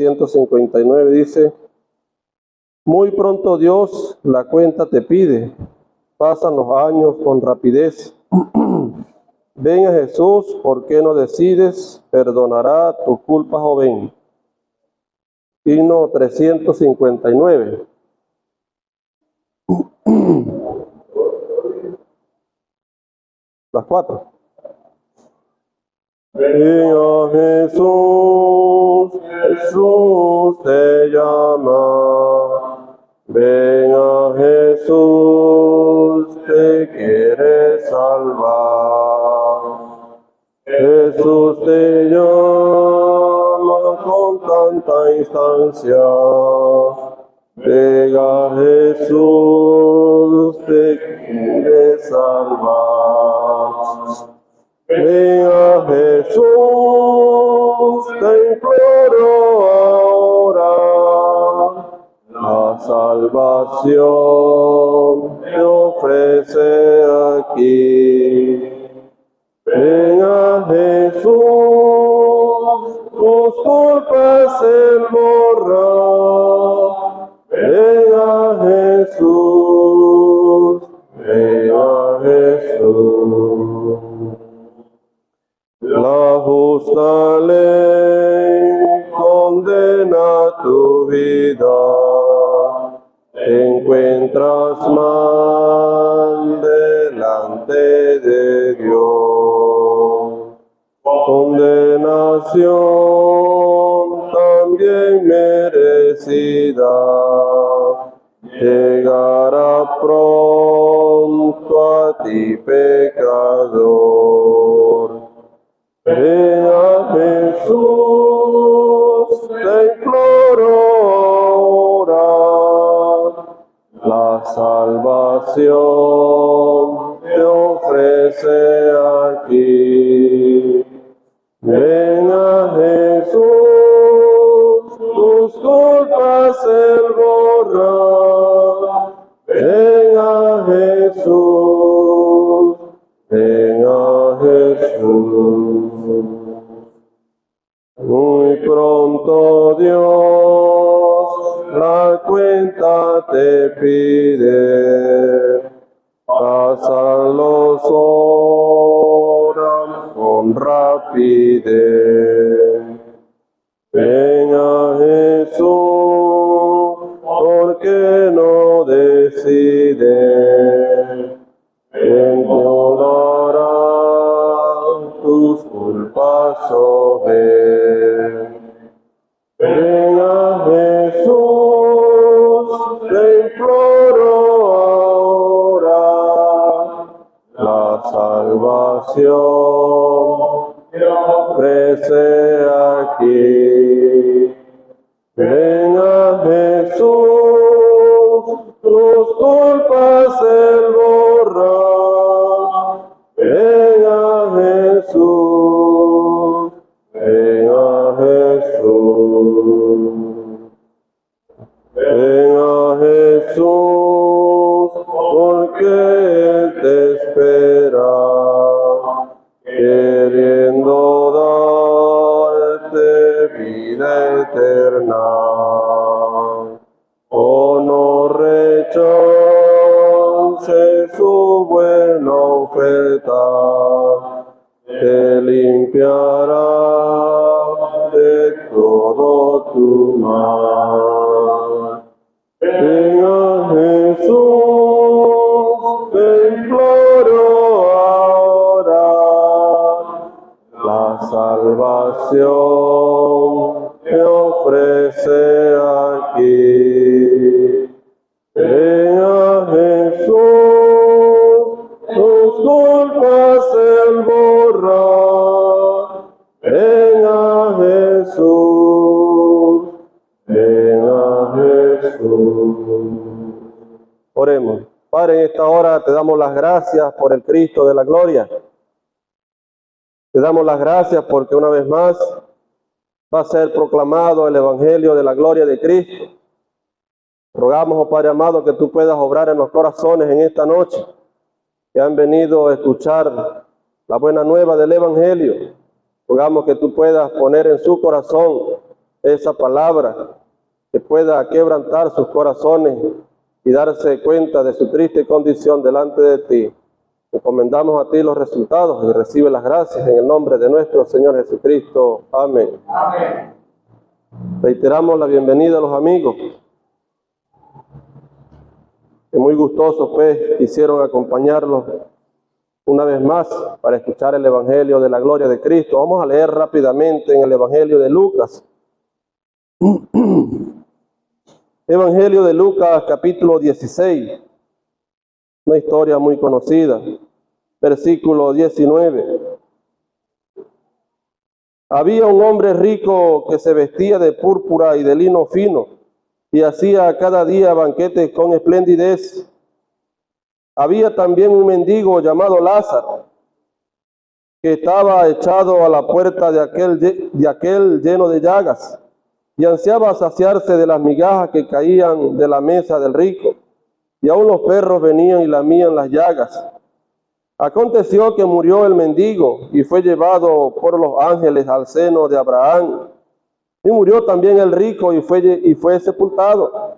359 dice: muy pronto Dios la cuenta te pide, pasan los años con rapidez. Ven a Jesús, ¿por qué no decides? Perdonará tus culpas, joven. Himno 359. Las 4. Ven a Jesús, Jesús te llama. Ven a Jesús, te quiere salvar. Jesús te llama con tanta instancia. Ven a Jesús, te quiere salvar. Ven a Jesús, te imploro ahora, la salvación te ofrece aquí. Ven a Jesús, tus culpas Él borra. Ven a Jesús, ven a Jesús. La justa ley condena tu vida, te encuentras mal delante de Dios. Condenación también merecida, llegará pronto a ti, pecador. Ven a Jesús, te imploro ahora, la salvación te ofrece aquí. Ven a Jesús, tus culpas Él borra. Ven a Jesús, ven a Jesús. Muy pronto Dios la cuenta te pide, pasan los horas con rapidez. Ven a Jesús, ¿por qué no decides? Él perdonará tus culpas, joven. Ven a Jesús, te imploro ahora, la salvación te ofrece aquí. Ven a Jesús, tus culpas Él borra. Ven a Jesús, ven a Jesús. Ven a Jesús, porque Él te espera, queriendo darte vida eterna. Oh, no rechaces su buena oferta, te limpiará de todo tu mal. Ven a Jesús, te imploro ahora, la salvación te ofrece aquí. Ven a Jesús, tus culpas Él borra. Ven a Jesús, ven a Jesús. Oremos. Padre, en esta hora te damos las gracias por el Cristo de la gloria. Te damos las gracias porque una vez más va a ser proclamado el Evangelio de la gloria de Cristo. Rogamos, oh Padre amado, que tú puedas obrar en los corazones en esta noche, que han venido a escuchar la buena nueva del Evangelio. Rogamos que tú puedas poner en su corazón esa palabra, que pueda quebrantar sus corazones y darse cuenta de su triste condición delante de ti. Encomendamos a ti los resultados y recibe las gracias en el nombre de nuestro Señor Jesucristo. Amén. Amén. Reiteramos la bienvenida a los amigos, que muy gustosos pues quisieron acompañarlos una vez más para escuchar el Evangelio de la gloria de Cristo. Vamos a leer rápidamente en el Evangelio de Lucas. Evangelio de Lucas, capítulo 16, una historia muy conocida, versículo 19. Había un hombre rico que se vestía de púrpura y de lino fino y hacía cada día banquetes con esplendidez. Había también un mendigo llamado Lázaro, que estaba echado a la puerta de aquel lleno de llagas, y ansiaba saciarse de las migajas que caían de la mesa del rico, y aun los perros venían y lamían las llagas. Aconteció que murió el mendigo y fue llevado por los ángeles al seno de Abraham. Y murió también el rico y fue sepultado.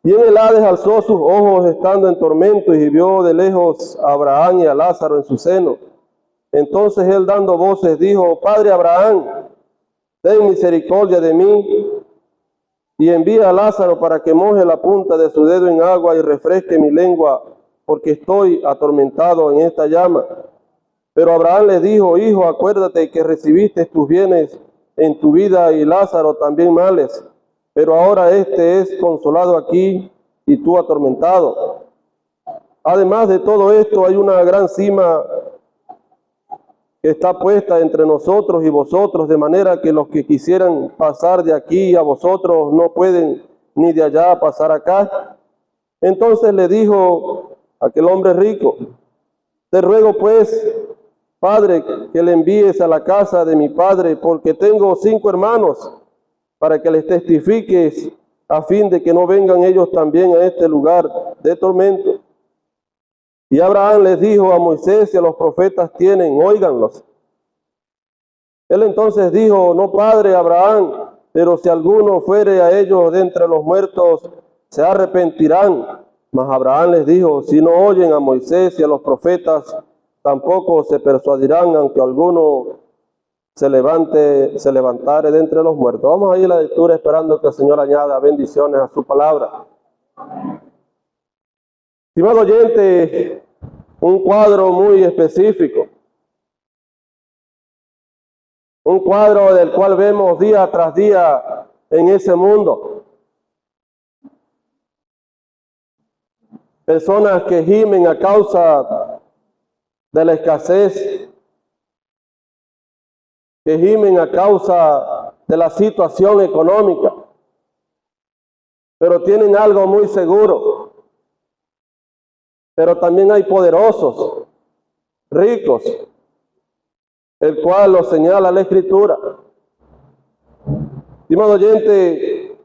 Y en el Hades alzó sus ojos estando en tormento y vio de lejos a Abraham y a Lázaro en su seno. Entonces él, dando voces, dijo: Padre Abraham, ten misericordia de mí y envía a Lázaro para que moje la punta de su dedo en agua y refresque mi lengua, porque estoy atormentado en esta llama. Pero Abraham le dijo: Hijo, acuérdate que recibiste tus bienes en tu vida y Lázaro también males, pero ahora este es consolado aquí y tú atormentado. Además de todo esto, hay una gran cima que está puesta entre nosotros y vosotros, de manera que los que quisieran pasar de aquí a vosotros no pueden, ni de allá pasar acá. Entonces le dijo aquel hombre rico: Te ruego pues, Padre, que le envíes a la casa de mi padre, porque tengo 5 hermanos, para que les testifiques, a fin de que no vengan ellos también a este lugar de tormento. Y Abraham les dijo: a Moisés y a los profetas tienen, óiganlos. Él entonces dijo: No, Padre Abraham, pero si alguno fuere a ellos de entre los muertos, se arrepentirán. Mas Abraham les dijo: Si no oyen a Moisés y a los profetas, tampoco se persuadirán, aunque alguno se levantare de entre los muertos. Vamos a ir a la lectura esperando que el Señor añada bendiciones a su palabra. Estimado oyente, un cuadro muy específico, un cuadro del cual vemos día tras día en ese mundo. Personas que gimen a causa de la escasez, que gimen a causa de la situación económica, pero tienen algo muy seguro. Pero también hay poderosos, ricos, el cual lo señala la Escritura. Estimado oyente,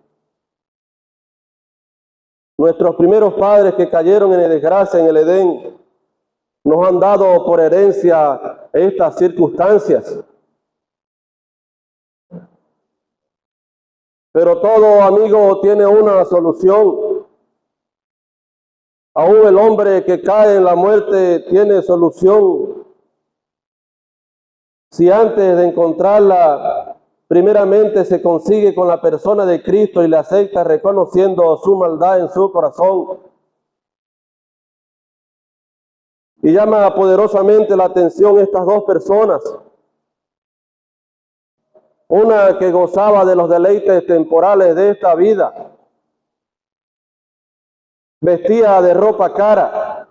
nuestros primeros padres que cayeron en desgracia en el Edén, nos han dado por herencia estas circunstancias. Pero todo, amigo, tiene una solución. Aún el hombre que cae en la muerte tiene solución, si antes de encontrarla, primeramente se consigue con la persona de Cristo y la acepta reconociendo su maldad en su corazón. Y llama poderosamente la atención estas dos personas. Una que gozaba de los deleites temporales de esta vida, vestía de ropa cara,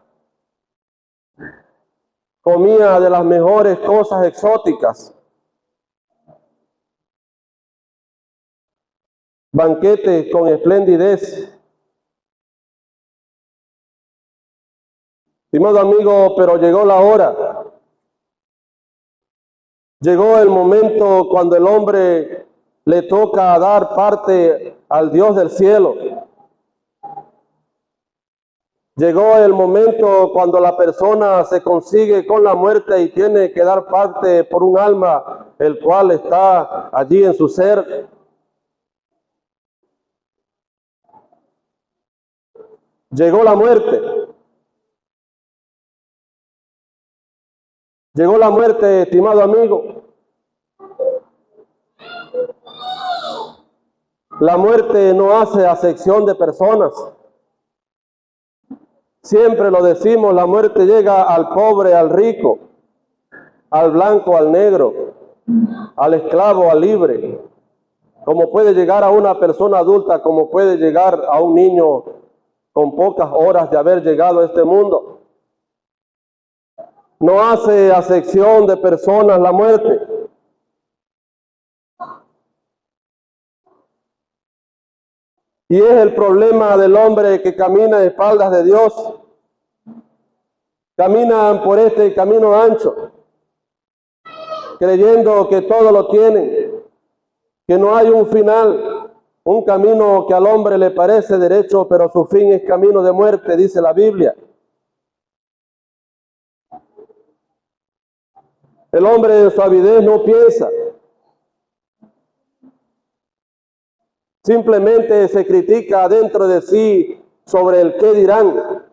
comía de las mejores cosas exóticas, banquetes con esplendidez. Estimado amigo, pero llegó la hora. Llegó el momento cuando el hombre le toca dar parte al Dios del cielo. Llegó el momento cuando la persona se consigue con la muerte y tiene que dar parte por un alma el cual está allí en su ser. Llegó la muerte. Llegó la muerte, estimado amigo. La muerte no hace acepción de personas. Siempre lo decimos, la muerte llega al pobre, al rico, al blanco, al negro, al esclavo, al libre. Como puede llegar a una persona adulta, como puede llegar a un niño con pocas horas de haber llegado a este mundo. No hace acepción de personas la muerte. Y es el problema del hombre que camina a espaldas de Dios. Caminan por este camino ancho, creyendo que todo lo tienen, que no hay un final, un camino que al hombre le parece derecho, pero su fin es camino de muerte, dice la Biblia. El hombre en su avidez no piensa. Simplemente se critica dentro de sí sobre el qué dirán,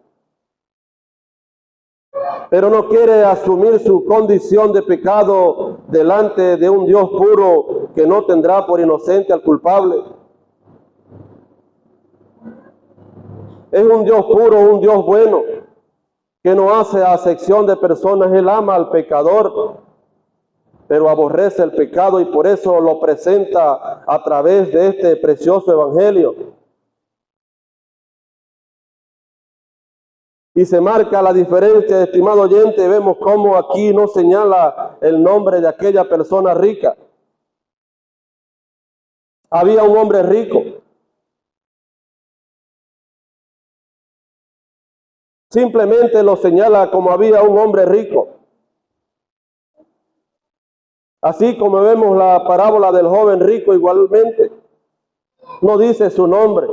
pero no quiere asumir su condición de pecado delante de un Dios puro que no tendrá por inocente al culpable. Es un Dios puro, un Dios bueno, que no hace acepción de personas. Él ama al pecador, pero aborrece el pecado y por eso lo presenta a través de este precioso evangelio. Y se marca la diferencia, estimado oyente. Vemos cómo aquí no señala el nombre de aquella persona rica. Había un hombre rico. Simplemente lo señala como había un hombre rico. Así como vemos la parábola del joven rico, igualmente no dice su nombre.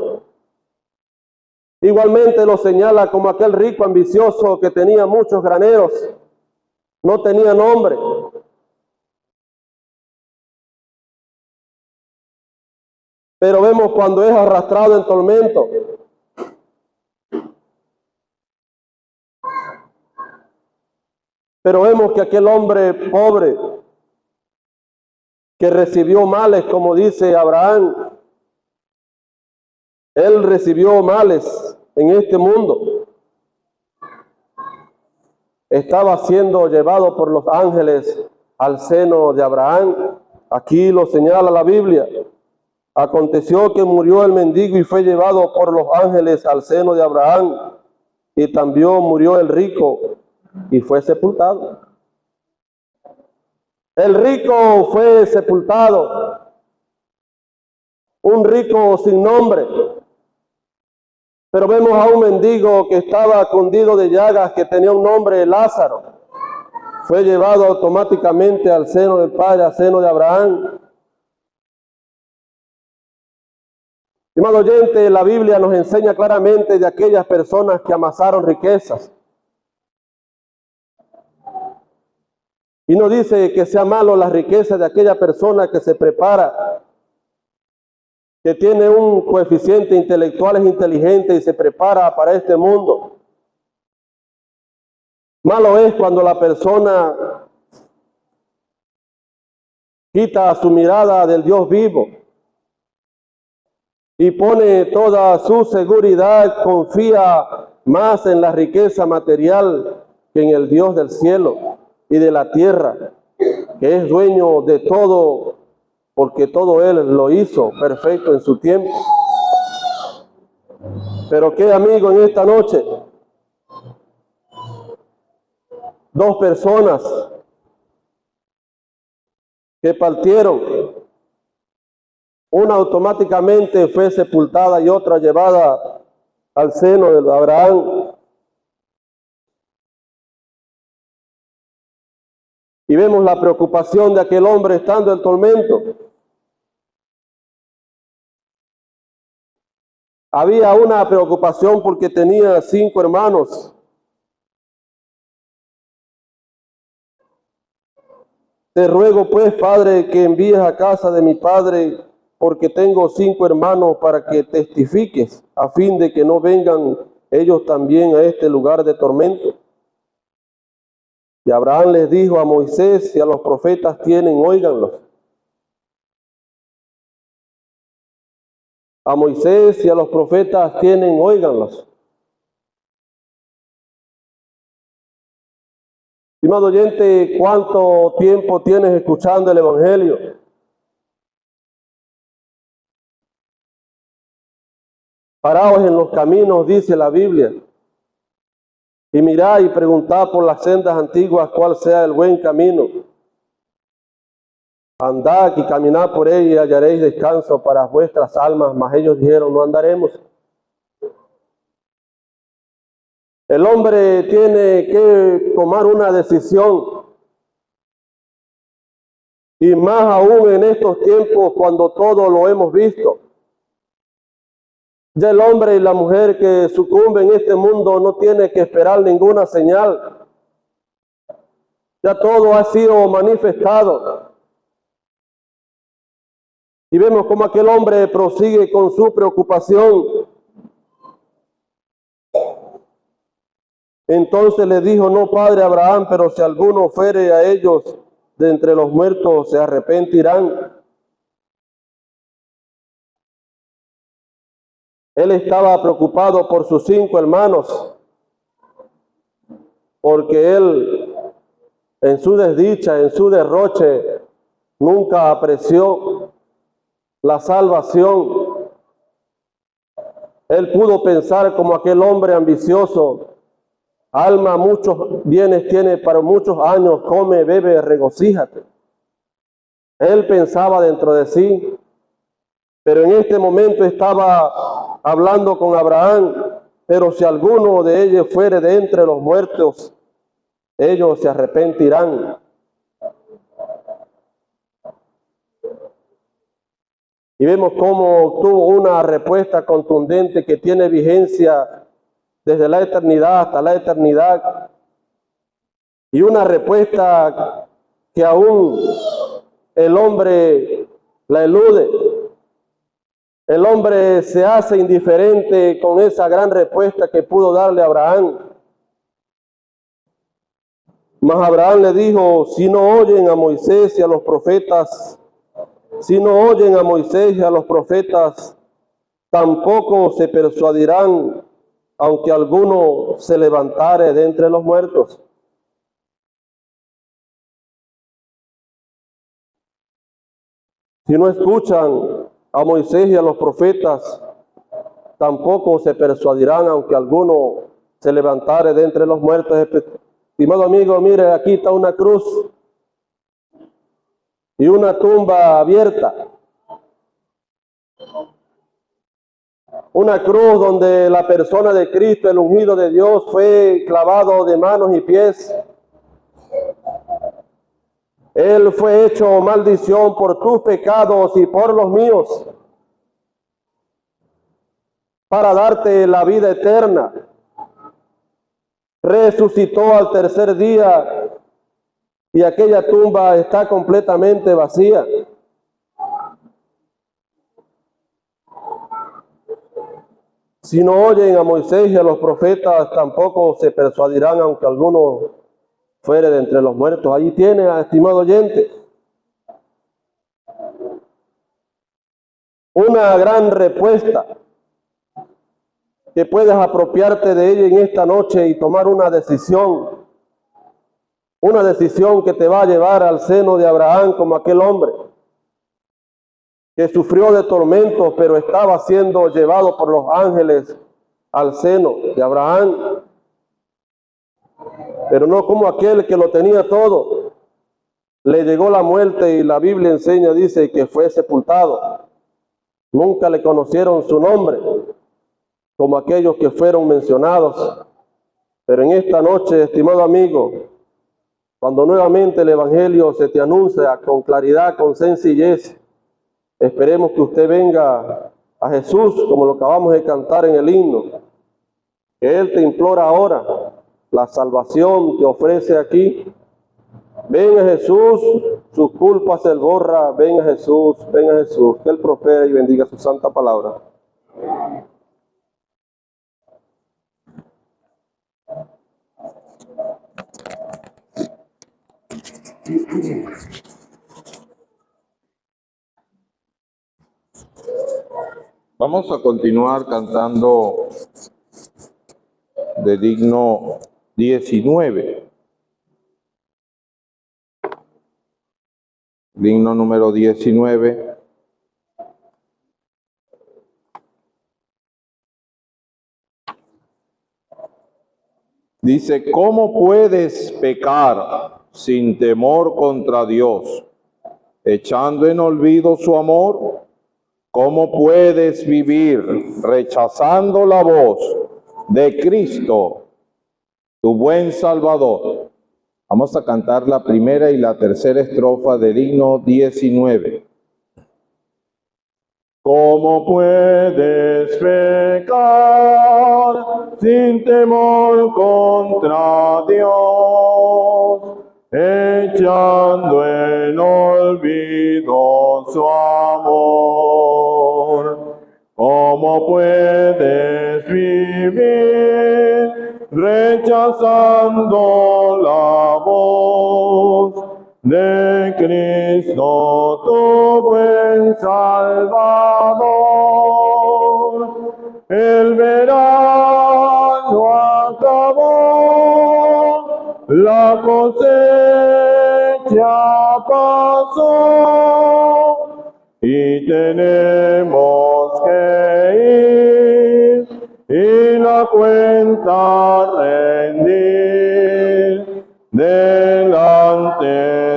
Igualmente lo señala como aquel rico ambicioso que tenía muchos graneros, no tenía nombre. Pero vemos cuando es arrastrado en tormento. Pero vemos que aquel hombre pobre que recibió males, como dice Abraham, él recibió males en este mundo. Estaba siendo llevado por los ángeles al seno de Abraham. Aquí lo señala la Biblia. Aconteció que murió el mendigo y fue llevado por los ángeles al seno de Abraham. Y también murió el rico y fue sepultado. El rico fue sepultado. Un rico sin nombre. Pero vemos a un mendigo que estaba cundido de llagas, que tenía un nombre, Lázaro. Fue llevado automáticamente al seno del Padre, al seno de Abraham. Estimado oyente, la Biblia nos enseña claramente de aquellas personas que amasaron riquezas. Y no dice que sea malo la riqueza de aquella persona que se prepara, que tiene un coeficiente intelectual, es inteligente y se prepara para este mundo. Malo es cuando la persona quita su mirada del Dios vivo y pone toda su seguridad, confía más en la riqueza material que en el Dios del cielo y de la tierra, que es dueño de todo, porque todo Él lo hizo perfecto en su tiempo. Pero qué amigo, en esta noche, dos personas que partieron, una automáticamente fue sepultada y otra llevada al seno de Abraham. Y vemos la preocupación de aquel hombre estando en tormento. Había una preocupación porque tenía 5 hermanos. Te ruego pues, Padre, que envíes a casa de mi padre, porque tengo 5 hermanos, para que testifiques, a fin de que no vengan ellos también a este lugar de tormento. Y Abraham les dijo: a Moisés y a los profetas tienen, óiganlos. A Moisés y a los profetas tienen, óiganlos. Estimado oyente, ¿cuánto tiempo tienes escuchando el Evangelio? Paraos en los caminos, dice la Biblia, y mirad y preguntad por las sendas antiguas cuál sea el buen camino. Andad y caminad por ella y hallaréis descanso para vuestras almas. Mas ellos dijeron: no andaremos. El hombre tiene que tomar una decisión, y más aún en estos tiempos cuando todo lo hemos visto. Ya el hombre y la mujer que sucumbe en este mundo no tiene que esperar ninguna señal. Ya todo ha sido manifestado. Y vemos cómo aquel hombre prosigue con su preocupación. Entonces le dijo: no, padre Abraham, pero si alguno fuere a ellos de entre los muertos, se arrepentirán. Él estaba preocupado por sus 5 hermanos, porque él, en su desdicha, en su derroche, nunca apreció la salvación. Él pudo pensar como aquel hombre ambicioso: alma, muchos bienes tiene para muchos años, come, bebe, regocíjate. Él pensaba dentro de sí, pero en este momento estaba hablando con Abraham: pero si alguno de ellos fuere de entre los muertos, ellos se arrepentirán. Y vemos cómo tuvo una respuesta contundente que tiene vigencia desde la eternidad hasta la eternidad. Y una respuesta que aún el hombre la elude. El hombre se hace indiferente con esa gran respuesta que pudo darle Abraham. Mas Abraham le dijo: si no oyen a Moisés y a los profetas, si no oyen a Moisés y a los profetas, tampoco se persuadirán, aunque alguno se levantare de entre los muertos. Si no escuchan a Moisés y a los profetas, tampoco se persuadirán, aunque alguno se levantare de entre los muertos. Estimado amigo, mire, aquí está una cruz y una tumba abierta. Una cruz donde la persona de Cristo, el ungido de Dios, fue clavado de manos y pies. Él fue hecho maldición por tus pecados y por los míos, para darte la vida eterna. Resucitó al tercer día y aquella tumba está completamente vacía. Si no oyen a Moisés y a los profetas, tampoco se persuadirán, aunque alguno fuere de entre los muertos. Allí tiene, estimado oyente, una gran respuesta que puedes apropiarte de ella en esta noche y tomar una decisión que te va a llevar al seno de Abraham, como aquel hombre que sufrió de tormentos, pero estaba siendo llevado por los ángeles al seno de Abraham. Pero no como aquel que lo tenía todo. Le llegó la muerte y la Biblia enseña, dice, que fue sepultado. Nunca le conocieron su nombre, como aquellos que fueron mencionados. Pero en esta noche, estimado amigo, cuando nuevamente el Evangelio se te anuncia con claridad, con sencillez, esperemos que usted venga a Jesús, como lo acabamos de cantar en el himno, que Él te implora ahora. La salvación te ofrece aquí. Ven Ven a Jesús, sus culpas Él borra. Ven a Jesús, ven a Jesús. Que Él prospere y bendiga su santa palabra. Vamos a continuar cantando de digno 19. Digno número 19. Dice, ¿cómo puedes pecar sin temor contra Dios, echando en olvido su amor? ¿Cómo puedes vivir rechazando la voz de Cristo, tu buen Salvador? Vamos a cantar la primera y la tercera estrofa del himno 19. ¿Cómo puedes pecar sin temor contra Dios, echando en olvido su amor? ¿Cómo puedes vivir rechazando la voz de Cristo, tu buen Salvador? El verano acabó, la cosecha pasó, y tenemos que ir y la cuenta rendir delante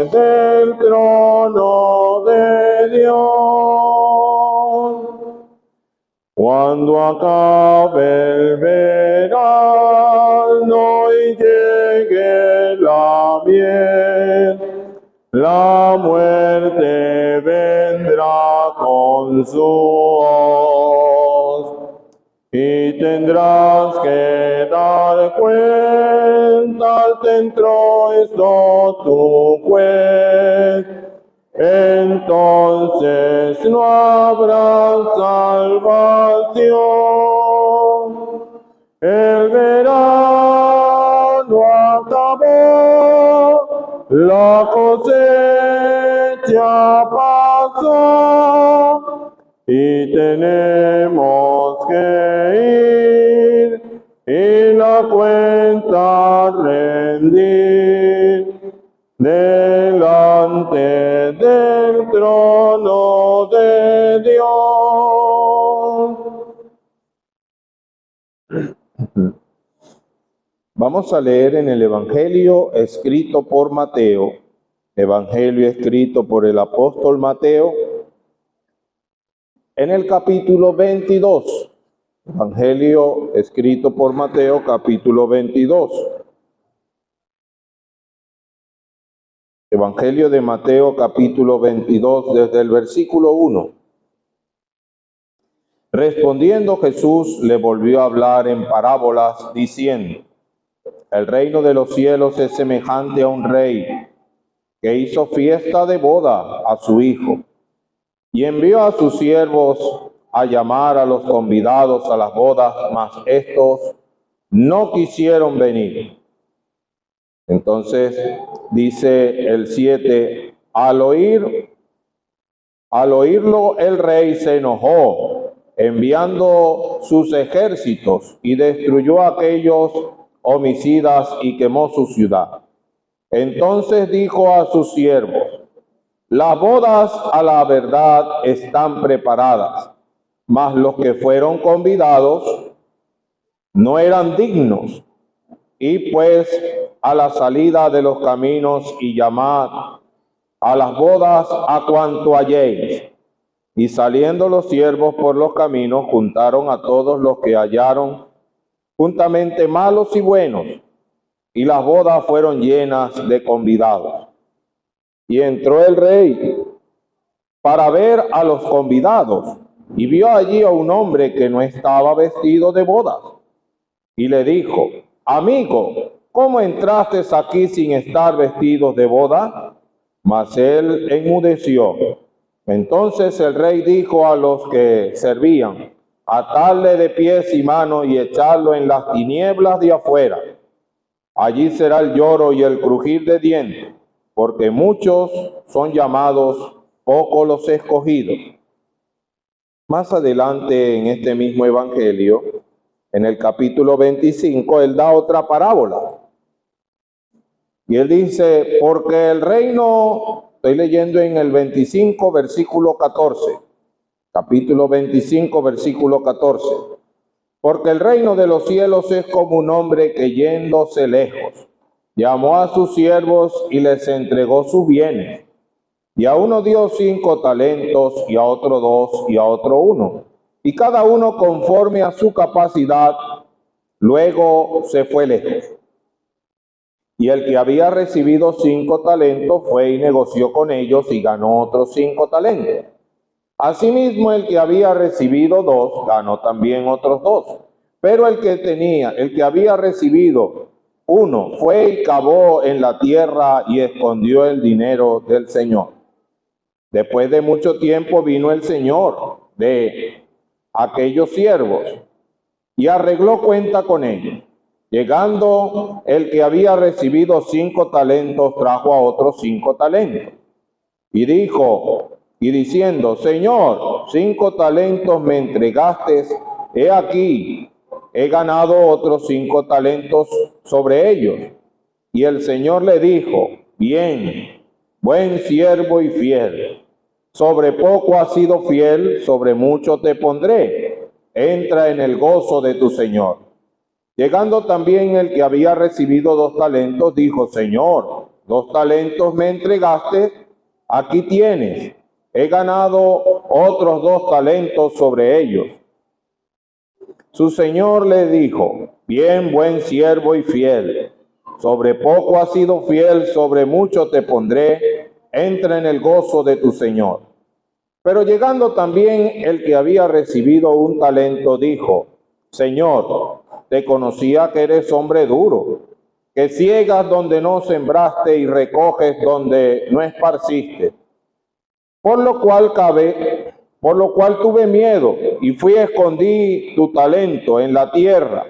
del trono de Dios. Cuando acabe el verano y llegue la miel, la muerte vendrá con su hoz, y tendrás que dar cuenta al centro tu juez. Entonces no habrá salvación. El verano acabó, la cosecha pasó, y tenemos que ir y la cuenta rendir delante del trono de Dios. Vamos a leer en el Evangelio escrito por Mateo, Evangelio escrito por el apóstol Mateo, en el capítulo 22. Evangelio escrito por Mateo, capítulo 22. Evangelio de Mateo, capítulo 22, desde el versículo 1. Respondiendo Jesús le volvió a hablar en parábolas, diciendo: el reino de los cielos es semejante a un rey que hizo fiesta de boda a su hijo, y envió a sus siervos a llamar a los convidados a las bodas, mas estos no quisieron venir. Entonces dice el 7, al oírlo el rey se enojó, enviando sus ejércitos, y destruyó a aquellos homicidas y quemó su ciudad. Entonces dijo a sus siervos: las bodas a la verdad están preparadas, mas los que fueron convidados no eran dignos. Y pues a la salida de los caminos y llamad a las bodas a cuanto halléis. Y saliendo los siervos por los caminos, juntaron a todos los que hallaron, juntamente malos y buenos, y las bodas fueron llenas de convidados. Y entró el rey para ver a los convidados, y vio allí a un hombre que no estaba vestido de bodas, y le dijo: amigo, ¿cómo entraste aquí sin estar vestidos de boda? Mas él enmudeció. Entonces el rey dijo a los que servían: atarle de pies y manos y echarlo en las tinieblas de afuera. Allí será el lloro y el crujir de dientes, porque muchos son llamados, pocos los escogidos. Más adelante en este mismo evangelio, en el capítulo 25, él da otra parábola. Y él dice, porque el reino, estoy leyendo en el 25, versículo 14, capítulo 25, versículo 14. Porque el reino de los cielos es como un hombre que yéndose lejos, llamó a sus siervos y les entregó sus bienes. Y a uno dio 5 talentos, y a otro 2, y a otro 1. Y cada uno conforme a su capacidad, luego se fue lejos. Y el que había recibido 5 talentos fue y negoció con ellos y ganó otros 5 talentos. Asimismo, el que había recibido 2, ganó también otros 2. Pero el que había recibido 1, fue y cavó en la tierra y escondió el dinero del Señor. Después de mucho tiempo vino el Señor de aquellos siervos y arregló cuenta con ellos. Llegando el que había recibido 5 talentos, trajo a otros 5 talentos. Y dijo, y diciendo, Señor, 5 talentos me entregaste, he aquí, he ganado otros 5 talentos sobre ellos. Y el Señor le dijo, bien, buen siervo y fiel, sobre poco has sido fiel, sobre mucho te pondré, entra en el gozo de tu Señor. Llegando también el que había recibido 2 talentos, dijo, Señor, 2 talentos me entregaste, aquí tienes, he ganado otros 2 talentos sobre ellos. Su Señor le dijo, bien, buen siervo y fiel, sobre poco has sido fiel, sobre mucho te pondré, entra en el gozo de tu Señor. Pero llegando también el que había recibido 1 talento, dijo, Señor, te conocía que eres hombre duro, que ciegas donde no sembraste y recoges donde no esparciste. Por lo cual tuve miedo y fui a escondí tu talento en la tierra.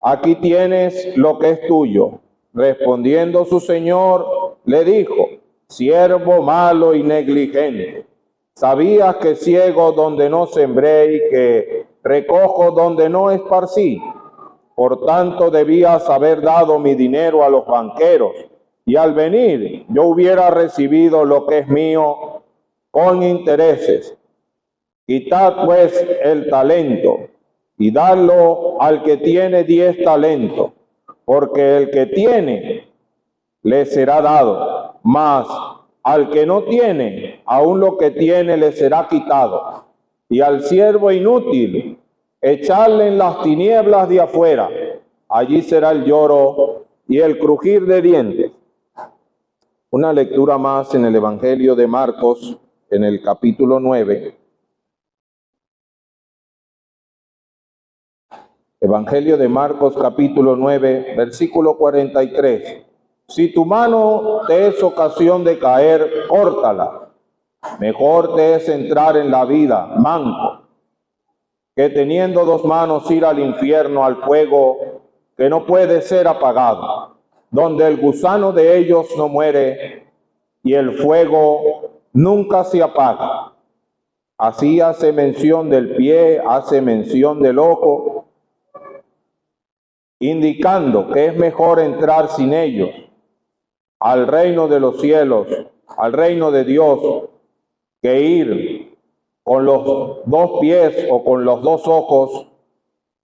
Aquí tienes lo que es tuyo. Respondiendo su señor, le dijo, siervo malo y negligente, sabías que ciego donde no sembré y que recojo donde no esparcí. Por tanto, debías haber dado mi dinero a los banqueros, y al venir yo hubiera recibido lo que es mío con intereses. Quitad pues el talento y dadlo al que tiene 10 talentos, porque el que tiene le será dado, mas al que no tiene, aún lo que tiene le será quitado. Y al siervo inútil, echarle en las tinieblas de afuera, allí será el lloro y el crujir de dientes. Una lectura más en el Evangelio de Marcos, en el capítulo 9. Evangelio de Marcos, capítulo 9, versículo 43. Si tu mano te es ocasión de caer, córtala. Mejor te es entrar en la vida manco, que teniendo 2 manos ir al infierno, al fuego que no puede ser apagado, donde el gusano de ellos no muere y el fuego nunca se apaga. Así hace mención del pie, hace mención del ojo, indicando que es mejor entrar sin ellos al reino de los cielos, al reino de Dios, que ir con los 2 pies o con los 2 ojos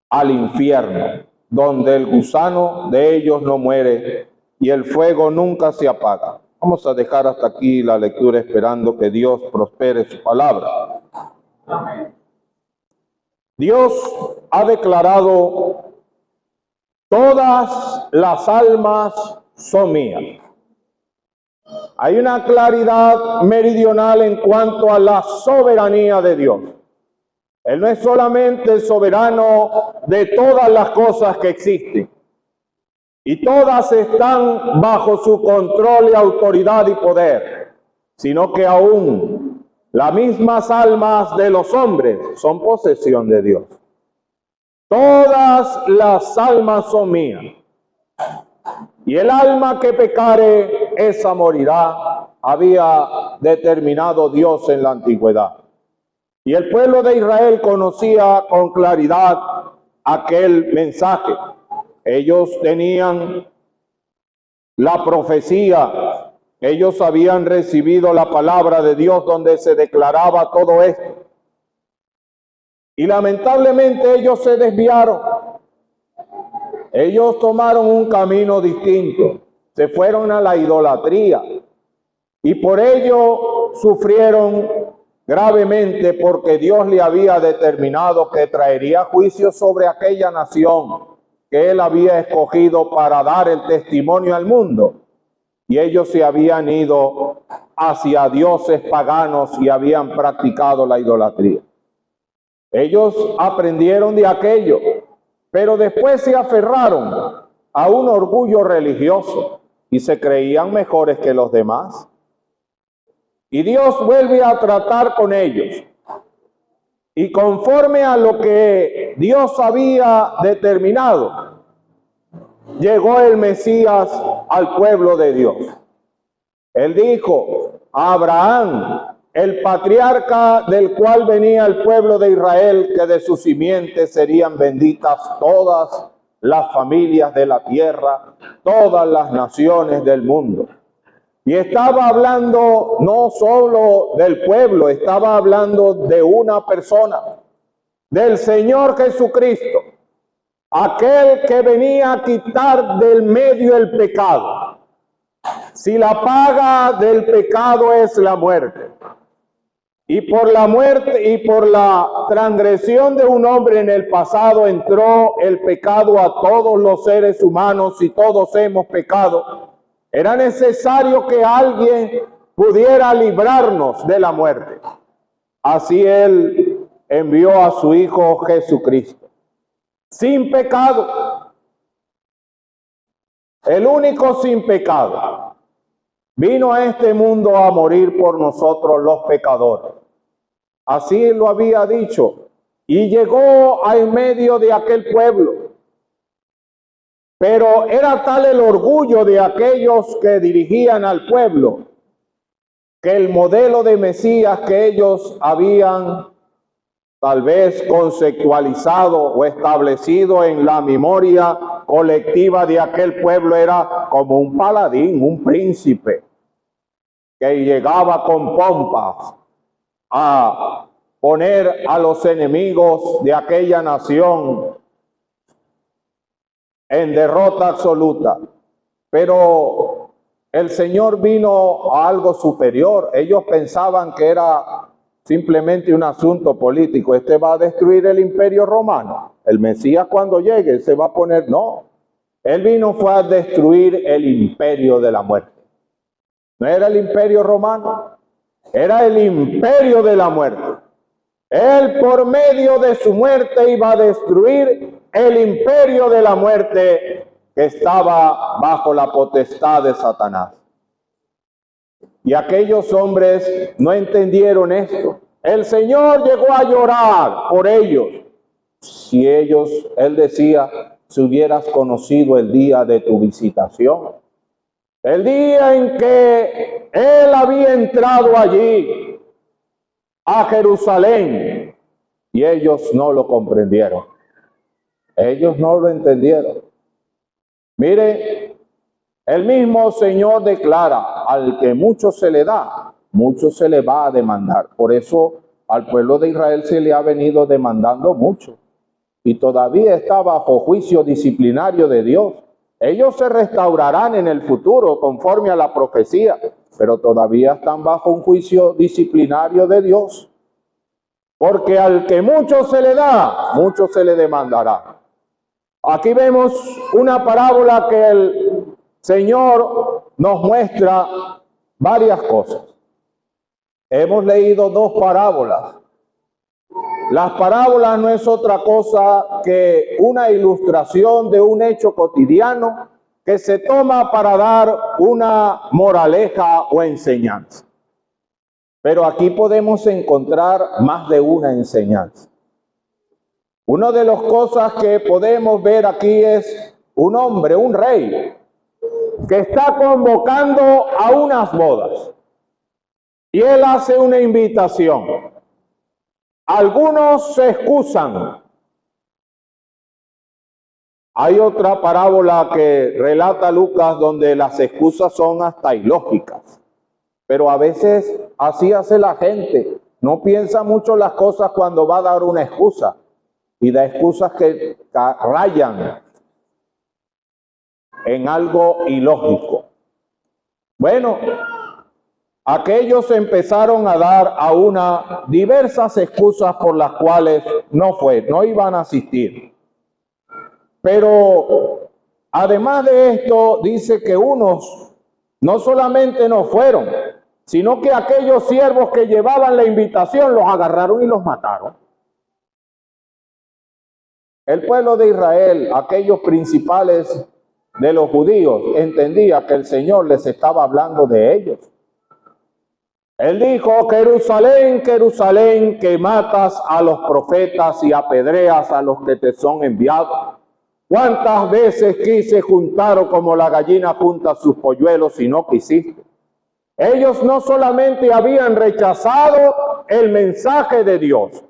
al infierno, donde el gusano de ellos no muere y el fuego nunca se apaga. Vamos a dejar hasta aquí la lectura esperando que Dios prospere su palabra. Dios ha declarado, todas las almas son mías. Hay una claridad meridional en cuanto a la soberanía de Dios. Él no es solamente el soberano de todas las cosas que existen, y todas están bajo su control y autoridad y poder, sino que aún las mismas almas de los hombres son posesión de Dios. Todas las almas son mías, y el alma que pecare, esa morirá, había determinado Dios en la antigüedad. Y el pueblo de Israel conocía con claridad aquel mensaje. Ellos tenían la profecía, ellos habían recibido la palabra de Dios donde se declaraba todo esto. Y lamentablemente ellos se desviaron. Ellos tomaron un camino distinto, se fueron a la idolatría y por ello sufrieron gravemente, porque Dios le había determinado que traería juicio sobre aquella nación que él había escogido para dar el testimonio al mundo. Y ellos se habían ido hacia dioses paganos y habían practicado la idolatría. Ellos aprendieron de aquello, pero después se aferraron a un orgullo religioso y se creían mejores que los demás. Y Dios vuelve a tratar con ellos. Y conforme a lo que Dios había determinado, llegó el Mesías al pueblo de Dios. Él dijo a Abraham, el patriarca del cual venía el pueblo de Israel, que de su simiente serían benditas todas las familias de la tierra, todas las naciones del mundo. Y estaba hablando no solo del pueblo, estaba hablando de una persona, del Señor Jesucristo, aquel que venía a quitar del medio el pecado. Si la paga del pecado es la muerte, y por la muerte y por la transgresión de un hombre en el pasado entró el pecado a todos los seres humanos y todos hemos pecado, era necesario que alguien pudiera librarnos de la muerte. Así Él envió a su Hijo Jesucristo, sin pecado, el único sin pecado. Vino a este mundo a morir por nosotros los pecadores. Así lo había dicho. Y llegó en medio de aquel pueblo. Pero era tal el orgullo de aquellos que dirigían al pueblo, que el modelo de Mesías que ellos habían tal vez conceptualizado o establecido en la memoria colectiva de aquel pueblo era como un paladín, un príncipe, que llegaba con pompas a poner a los enemigos de aquella nación en derrota absoluta. Pero el Señor vino a algo superior. Ellos pensaban que era simplemente un asunto político. Este va a destruir el imperio romano. El Mesías cuando llegue se va a poner... No, Él vino fue a destruir el imperio de la muerte. No era el imperio romano, era el imperio de la muerte. Él por medio de su muerte iba a destruir el imperio de la muerte que estaba bajo la potestad de Satanás. Y aquellos hombres no entendieron esto. El Señor llegó a llorar por ellos. Si ellos, Él decía, si hubieras conocido el día de tu visitación, el día en que Él había entrado allí a Jerusalén, y ellos no lo comprendieron. Ellos no lo entendieron. Mire, el mismo Señor declara, al que mucho se le da, mucho se le va a demandar. Por eso al pueblo de Israel se le ha venido demandando mucho. Y todavía está bajo juicio disciplinario de Dios. Ellos se restaurarán en el futuro conforme a la profecía, pero todavía están bajo un juicio disciplinario de Dios. Porque al que mucho se le da, mucho se le demandará. Aquí vemos una parábola que el Señor nos muestra varias cosas. Hemos leído dos parábolas. Las parábolas no es otra cosa que una ilustración de un hecho cotidiano que se toma para dar una moraleja o enseñanza. Pero aquí podemos encontrar más de una enseñanza. Una de las cosas que podemos ver aquí es un hombre, un rey, que está convocando a unas bodas. Y él hace una invitación. Algunos se excusan. Hay otra parábola que relata Lucas donde las excusas son hasta ilógicas. Pero a veces así hace la gente. No piensa mucho las cosas cuando va a dar una excusa. Y da excusas que rayan en algo ilógico. Bueno, aquellos empezaron a dar a diversas excusas por las cuales no iban a asistir. Pero además de esto, dice que unos no solamente no fueron, sino que aquellos siervos que llevaban la invitación los agarraron y los mataron. El pueblo de Israel, aquellos principales de los judíos, entendía que el Señor les estaba hablando de ellos. Él dijo: Jerusalén, Jerusalén, que matas a los profetas y apedreas a los que te son enviados. ¿Cuántas veces quise juntar como la gallina junta sus polluelos y no quisiste? Ellos no solamente habían rechazado el mensaje de Dios,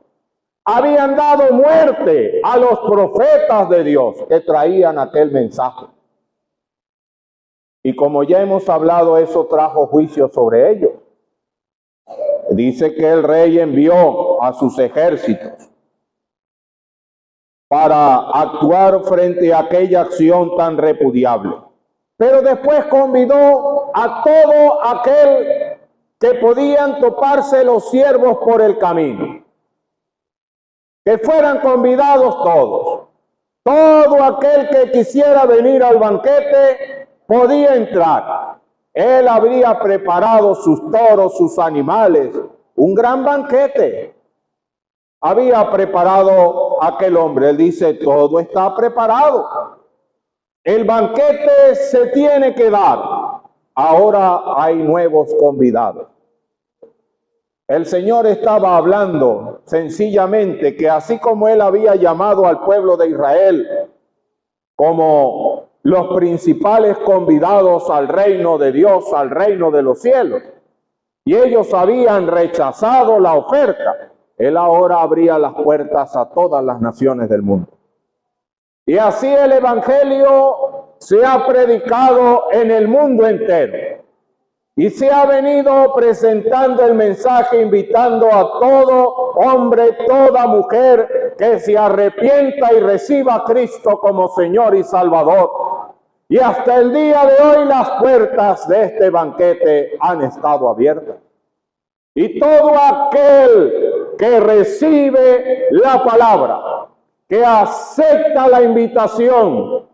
habían dado muerte a los profetas de Dios que traían aquel mensaje. Y como ya hemos hablado, eso trajo juicio sobre ellos. Dice que el rey envió a sus ejércitos para actuar frente a aquella acción tan repudiable. Pero después convidó a todo aquel que podían toparse los siervos por el camino. Que fueran convidados todos. Todo aquel que quisiera venir al banquete podía entrar. Él habría preparado sus toros, sus animales, un gran banquete. Había preparado aquel hombre. Él dice: todo está preparado. El banquete se tiene que dar. Ahora hay nuevos convidados. El Señor estaba hablando sencillamente que así como Él había llamado al pueblo de Israel como los principales convidados al reino de Dios, al reino de los cielos, y ellos habían rechazado la oferta, Él ahora abría las puertas a todas las naciones del mundo. Y así el evangelio se ha predicado en el mundo entero. Y se ha venido presentando el mensaje, invitando a todo hombre, toda mujer que se arrepienta y reciba a Cristo como Señor y Salvador. Y hasta el día de hoy las puertas de este banquete han estado abiertas. Y todo aquel que recibe la palabra, que acepta la invitación,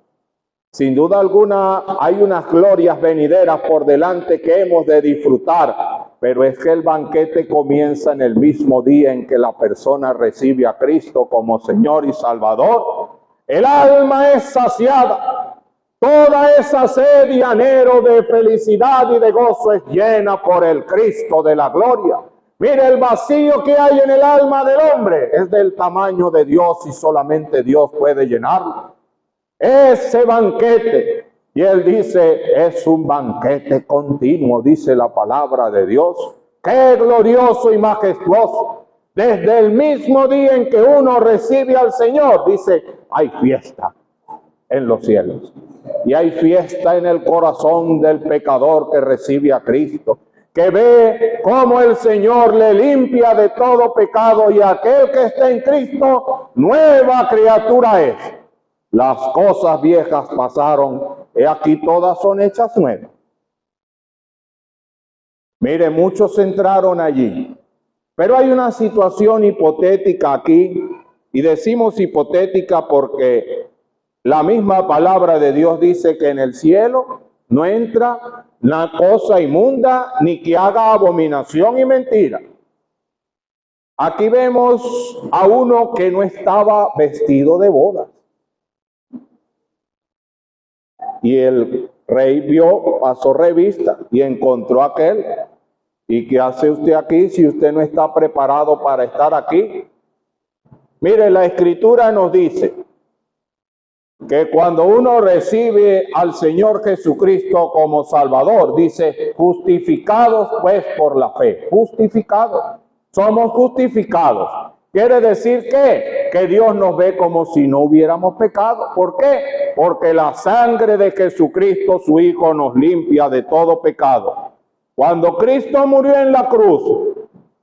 sin duda alguna hay unas glorias venideras por delante que hemos de disfrutar, pero es que el banquete comienza en el mismo día en que la persona recibe a Cristo como Señor y Salvador. El alma es saciada, toda esa sed y anhelo de felicidad y de gozo es llena por el Cristo de la gloria. Mire, el vacío que hay en el alma del hombre es del tamaño de Dios y solamente Dios puede llenarlo. Ese banquete, y Él dice, es un banquete continuo, dice la palabra de Dios. ¡Qué glorioso y majestuoso! Desde el mismo día en que uno recibe al Señor, dice, hay fiesta en los cielos. Y hay fiesta en el corazón del pecador que recibe a Cristo, que ve cómo el Señor le limpia de todo pecado, y aquel que está en Cristo, nueva criatura es. Las cosas viejas pasaron, y aquí todas son hechas nuevas. Mire, muchos entraron allí, pero hay una situación hipotética aquí, y decimos hipotética porque la misma palabra de Dios dice que en el cielo no entra una cosa inmunda, ni que haga abominación y mentira. Aquí vemos a uno que no estaba vestido de bodas. Y el rey pasó revista y encontró a aquel. ¿Y qué hace usted aquí si usted no está preparado para estar aquí? Mire, la Escritura nos dice que cuando uno recibe al Señor Jesucristo como Salvador, dice, justificados pues por la fe. Justificados. Somos justificados. Quiere decir que Dios nos ve como si no hubiéramos pecado. ¿Por qué? Porque la sangre de Jesucristo, su Hijo, nos limpia de todo pecado. Cuando Cristo murió en la cruz,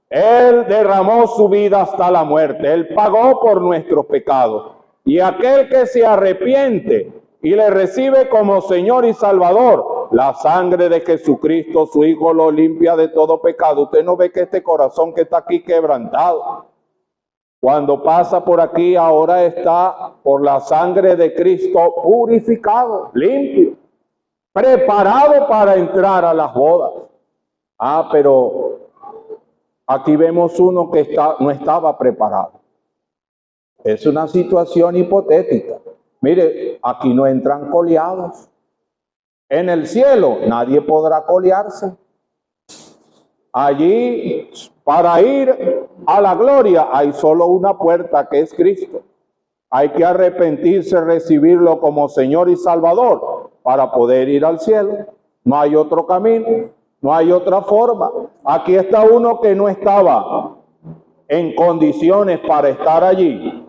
Él derramó su vida hasta la muerte. Él pagó por nuestros pecados. Y aquel que se arrepiente y le recibe como Señor y Salvador, la sangre de Jesucristo, su Hijo, lo limpia de todo pecado. Usted no ve que este corazón que está aquí quebrantado, cuando pasa por aquí, ahora está por la sangre de Cristo purificado, limpio, preparado para entrar a las bodas. Pero aquí vemos uno que no estaba preparado. Es una situación hipotética. Mire, aquí no entran coleados. En el cielo nadie podrá colearse. Allí, para ir a la gloria, hay solo una puerta, que es Cristo. Hay que arrepentirse, recibirlo como Señor y Salvador para poder ir al cielo. No hay otro camino, no hay otra forma. Aquí está uno que no estaba en condiciones para estar allí.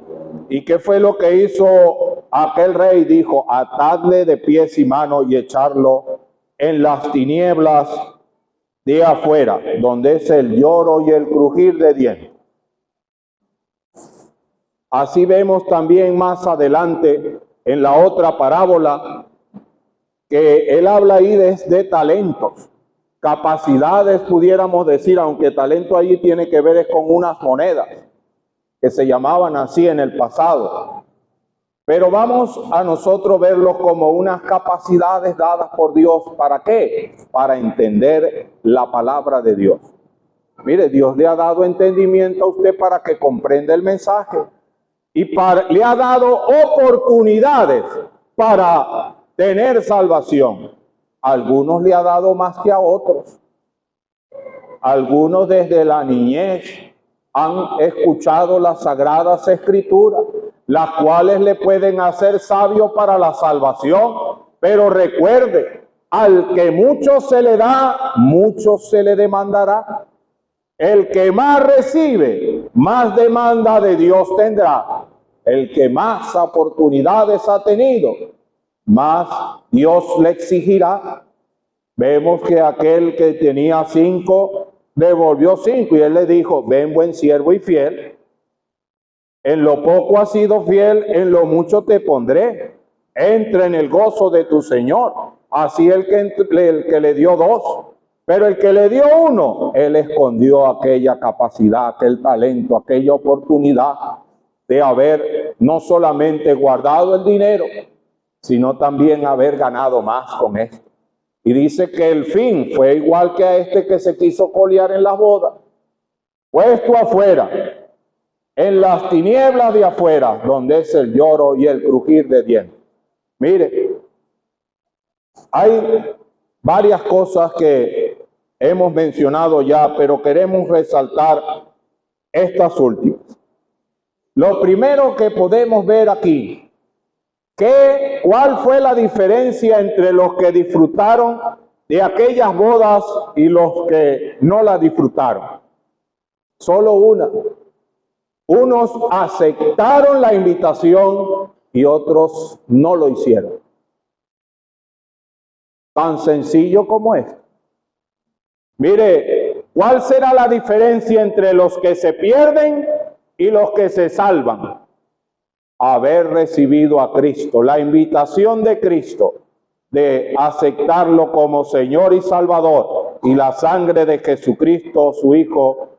¿Y qué fue lo que hizo aquel rey? Dijo, atadle de pies y manos y echarlo en las tinieblas de afuera, donde es el lloro y el crujir de dientes. Así vemos también más adelante en la otra parábola que él habla ahí de talentos, capacidades, pudiéramos decir, aunque talento allí tiene que ver es con unas monedas que se llamaban así en el pasado. Pero vamos a nosotros verlos como unas capacidades dadas por Dios. ¿Para qué? Para entender la palabra de Dios. Mire, Dios le ha dado entendimiento a usted para que comprenda el mensaje. Y le ha dado oportunidades para tener salvación. A algunos le ha dado más que a otros. Algunos desde la niñez han escuchado las sagradas escrituras, las cuales le pueden hacer sabio para la salvación. Pero recuerde, al que mucho se le da, mucho se le demandará. El que más recibe, más demanda de Dios tendrá. El que más oportunidades ha tenido, más Dios le exigirá. Vemos que aquel que tenía 5, devolvió 5 y él le dijo, ven buen siervo y fiel. En lo poco has sido fiel, en lo mucho te pondré. Entra en el gozo de tu Señor. Así el que le dio 2. Pero el que le dio 1, él escondió aquella capacidad, aquel talento, aquella oportunidad de haber no solamente guardado el dinero, sino también haber ganado más con esto. Y dice que el fin fue igual que a este que se quiso colear en las bodas. Puesto afuera, en las tinieblas de afuera, donde es el lloro y el crujir de dientes. Mire, hay varias cosas que hemos mencionado ya, pero queremos resaltar estas últimas. Lo primero que podemos ver aquí, ¿cuál fue la diferencia entre los que disfrutaron de aquellas bodas y los que no la disfrutaron? Solo una. Unos aceptaron la invitación y otros no lo hicieron. Tan sencillo como esto. Mire, ¿cuál será la diferencia entre los que se pierden y los que se salvan? Haber recibido a Cristo, la invitación de Cristo de aceptarlo como Señor y Salvador, y la sangre de Jesucristo, su Hijo,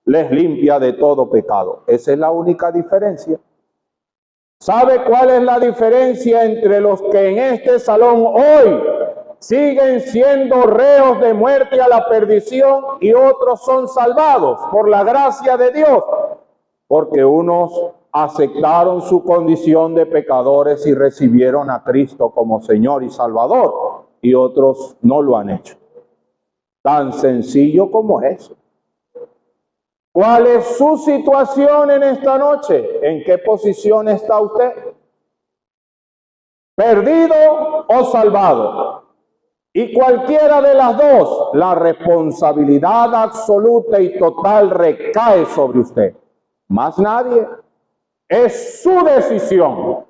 les limpia de todo pecado. Esa es la única diferencia. ¿Sabe cuál es la diferencia entre los que en este salón hoy siguen siendo reos de muerte a la perdición y otros son salvados por la gracia de Dios? Porque unos aceptaron su condición de pecadores y recibieron a Cristo como Señor y Salvador, y otros no lo han hecho. Tan sencillo como eso. ¿Cuál es su situación en esta noche? ¿En qué posición está usted? ¿Perdido o salvado? Y cualquiera de las dos, la responsabilidad absoluta y total recae sobre usted. Más nadie. Es su decisión.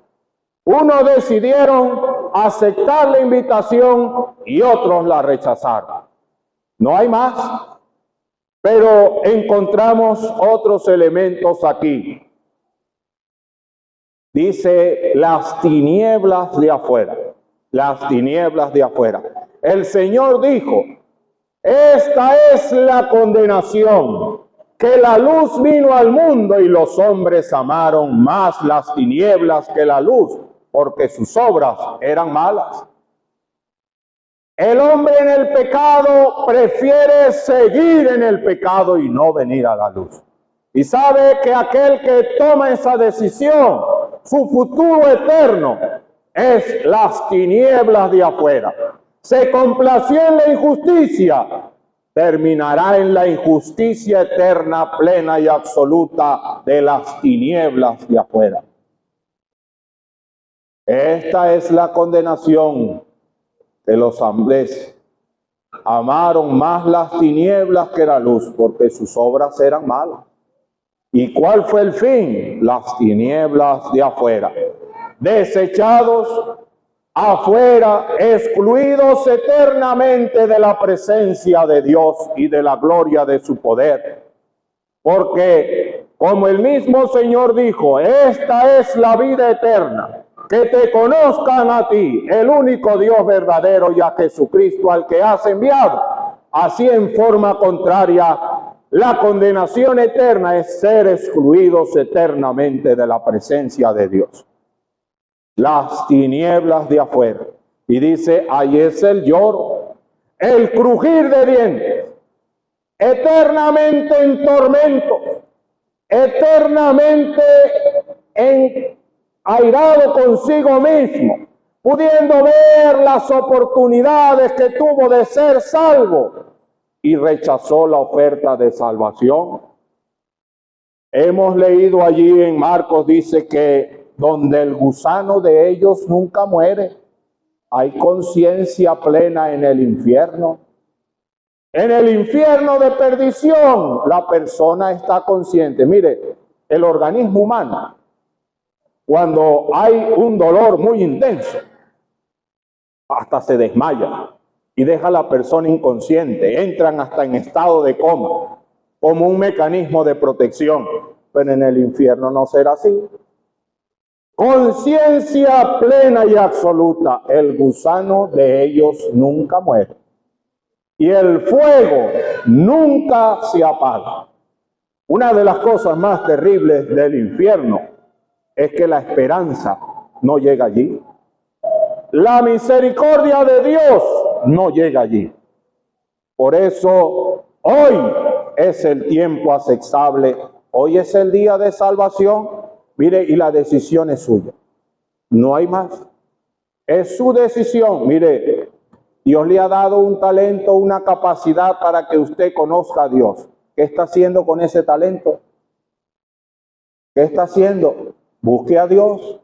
Unos decidieron aceptar la invitación y otros la rechazaron. No hay más. Pero encontramos otros elementos aquí. Dice las tinieblas de afuera. Las tinieblas de afuera. El Señor dijo, esta es la condenación, que la luz vino al mundo y los hombres amaron más las tinieblas que la luz, porque sus obras eran malas. El hombre en el pecado prefiere seguir en el pecado y no venir a la luz. Y sabe que aquel que toma esa decisión, su futuro eterno, es las tinieblas de afuera. Se complació en la injusticia, terminará en la injusticia eterna, plena y absoluta de las tinieblas de afuera. Esta es la condenación de los hombres. Amaron más las tinieblas que la luz, porque sus obras eran malas. ¿Y cuál fue el fin? Las tinieblas de afuera. Desechados afuera, excluidos eternamente de la presencia de Dios y de la gloria de su poder. Porque, como el mismo Señor dijo, esta es la vida eterna, que te conozcan a ti, el único Dios verdadero, y a Jesucristo al que has enviado. Así, en forma contraria, la condenación eterna es ser excluidos eternamente de la presencia de Dios. Las tinieblas de afuera. Y dice, ahí es el lloro, el crujir de dientes, eternamente en tormento, eternamente airado consigo mismo, pudiendo ver las oportunidades que tuvo de ser salvo y rechazó la oferta de salvación. Hemos leído allí en Marcos, dice que donde el gusano de ellos nunca muere, hay conciencia plena en el infierno. En el infierno de perdición, la persona está consciente. Mire, el organismo humano, cuando hay un dolor muy intenso, hasta se desmaya y deja a la persona inconsciente. Entran hasta en estado de coma, como un mecanismo de protección. Pero en el infierno no será así. Conciencia plena y absoluta. El gusano de ellos nunca muere. Y el fuego nunca se apaga. Una de las cosas más terribles del infierno es que la esperanza no llega allí. La misericordia de Dios no llega allí. Por eso hoy es el tiempo aceptable. Hoy es el día de salvación. Mire, y la decisión es suya. No hay más. Es su decisión. Mire, Dios le ha dado un talento, una capacidad para que usted conozca a Dios. ¿Qué está haciendo con ese talento? ¿Qué está haciendo? Busque a Dios.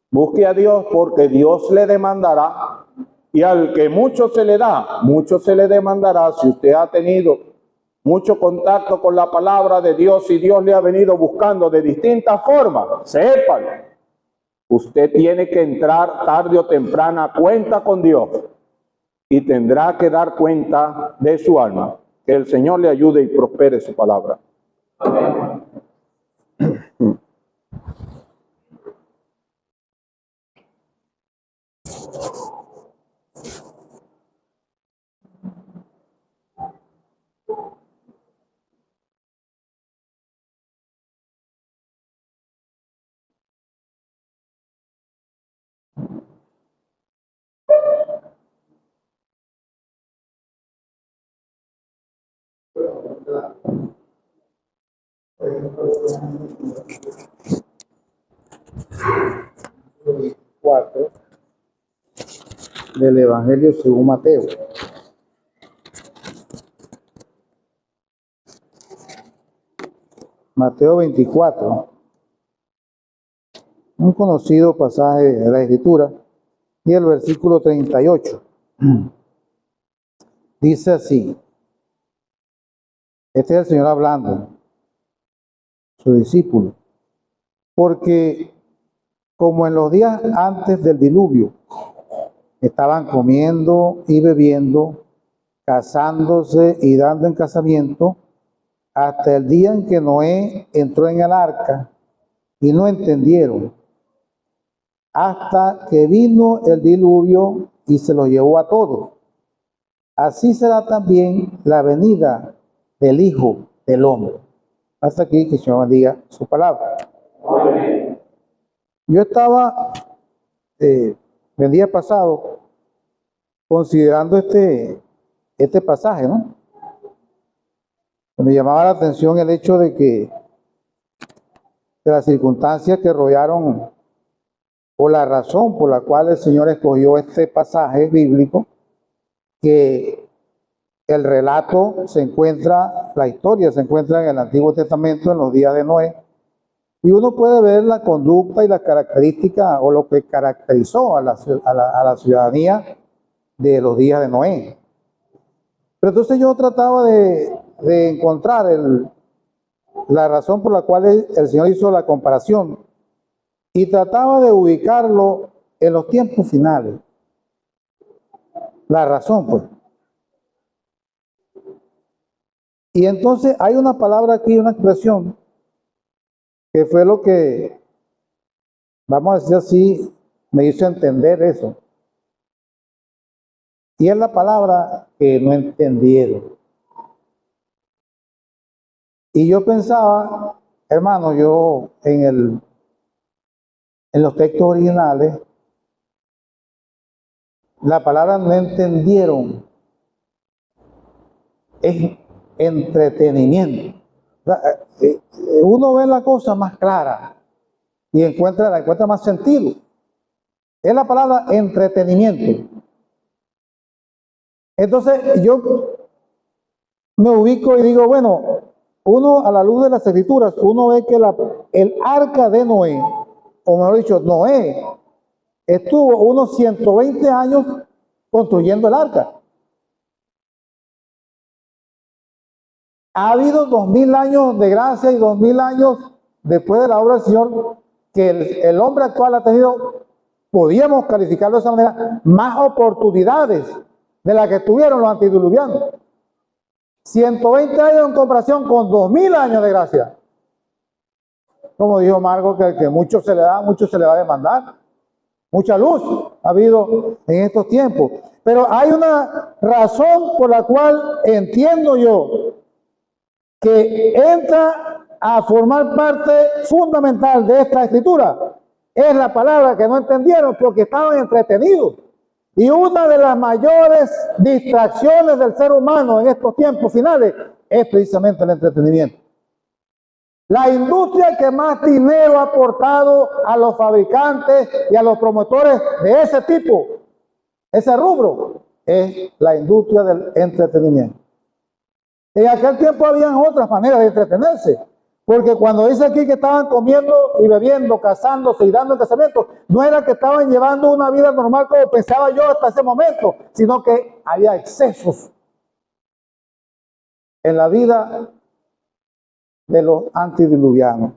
Busque a Dios, porque Dios le demandará. Y al que mucho se le da, mucho se le demandará. Si usted ha tenido mucho contacto con la palabra de Dios y Dios le ha venido buscando de distintas formas, sépalo. Usted tiene que entrar tarde o temprano a cuenta con Dios y tendrá que dar cuenta de su alma. Que el Señor le ayude y prospere su palabra. Amén. 24 del Evangelio según Mateo. Mateo 24, un conocido pasaje de la Escritura, y el versículo 38. Dice así, este es el Señor hablando, su discípulo, porque como en los días antes del diluvio, estaban comiendo y bebiendo, casándose y dando en casamiento, hasta el día en que Noé entró en el arca, y no entendieron, hasta que vino el diluvio y se lo llevó a todos. Así será también la venida del Hijo del Hombre. Hasta aquí, que el Señor bendiga su palabra. Amén. Yo estaba el día pasado considerando este pasaje, ¿no? Me llamaba la atención el hecho de las circunstancias que rodearon, o la razón por la cual el Señor escogió este pasaje bíblico, que el relato la historia se encuentra en el Antiguo Testamento, en los días de Noé, y uno puede ver la conducta y las características, o lo que caracterizó a la ciudadanía de los días de Noé. Pero entonces yo trataba de encontrar la razón por la cual el Señor hizo la comparación, y trataba de ubicarlo en los tiempos finales. La razón, pues. Y entonces hay una palabra aquí, una expresión, que fue lo que, vamos a decir así, me hizo entender eso. Y es la palabra que no entendieron. Y yo pensaba, hermano, yo en los textos originales, la palabra no entendieron es entretenimiento. O sea, uno ve la cosa más clara y la encuentra más sentido. Es la palabra entretenimiento. Entonces yo me ubico y digo, bueno, uno a la luz de las Escrituras, uno ve que el arca de Noé, o mejor dicho, Noé, estuvo unos 120 años construyendo el arca. Ha habido 2000 años de gracia y 2000 años después de la obra del Señor que el hombre actual ha tenido, podíamos calificarlo de esa manera, más oportunidades de las que tuvieron los antediluvianos. 120 años en comparación con 2000 años de gracia. Como dijo Marco, que mucho se le da, mucho se le va a demandar. Mucha luz ha habido en estos tiempos. Pero hay una razón por la cual entiendo yo que entra a formar parte fundamental de esta escritura. Es la palabra que no entendieron porque estaban entretenidos. Y una de las mayores distracciones del ser humano en estos tiempos finales es precisamente el entretenimiento. La industria que más dinero ha aportado a los fabricantes y a los promotores de ese tipo, ese rubro, es la industria del entretenimiento. En aquel tiempo habían otras maneras de entretenerse, porque cuando dice aquí que estaban comiendo y bebiendo, casándose y dando el casamiento, no era que estaban llevando una vida normal como pensaba yo hasta ese momento, sino que había excesos en la vida de los antediluvianos.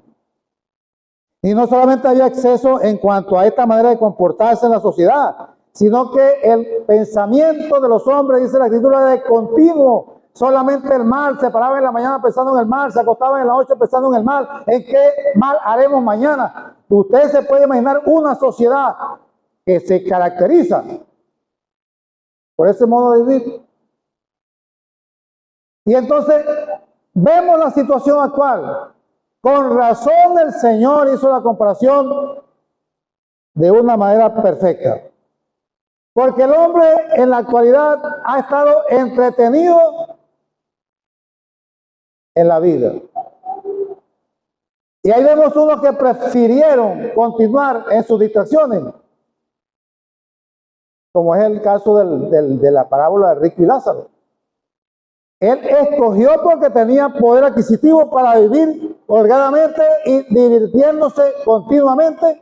Y no solamente había exceso en cuanto a esta manera de comportarse en la sociedad, sino que el pensamiento de los hombres, dice la escritura, de continuo. Solamente el mal, se paraba en la mañana pensando en el mal, se acostaba en la noche pensando en el mal, en qué mal haremos mañana. Usted se puede imaginar una sociedad que se caracteriza por ese modo de vivir. Y entonces vemos la situación actual. Con razón el Señor hizo la comparación de una manera perfecta. Porque el hombre en la actualidad ha estado entretenido en la vida. Y ahí vemos unos que prefirieron continuar en sus distracciones como es el caso de la parábola de rico y Lázaro. Él escogió porque tenía poder adquisitivo para vivir holgadamente y divirtiéndose continuamente.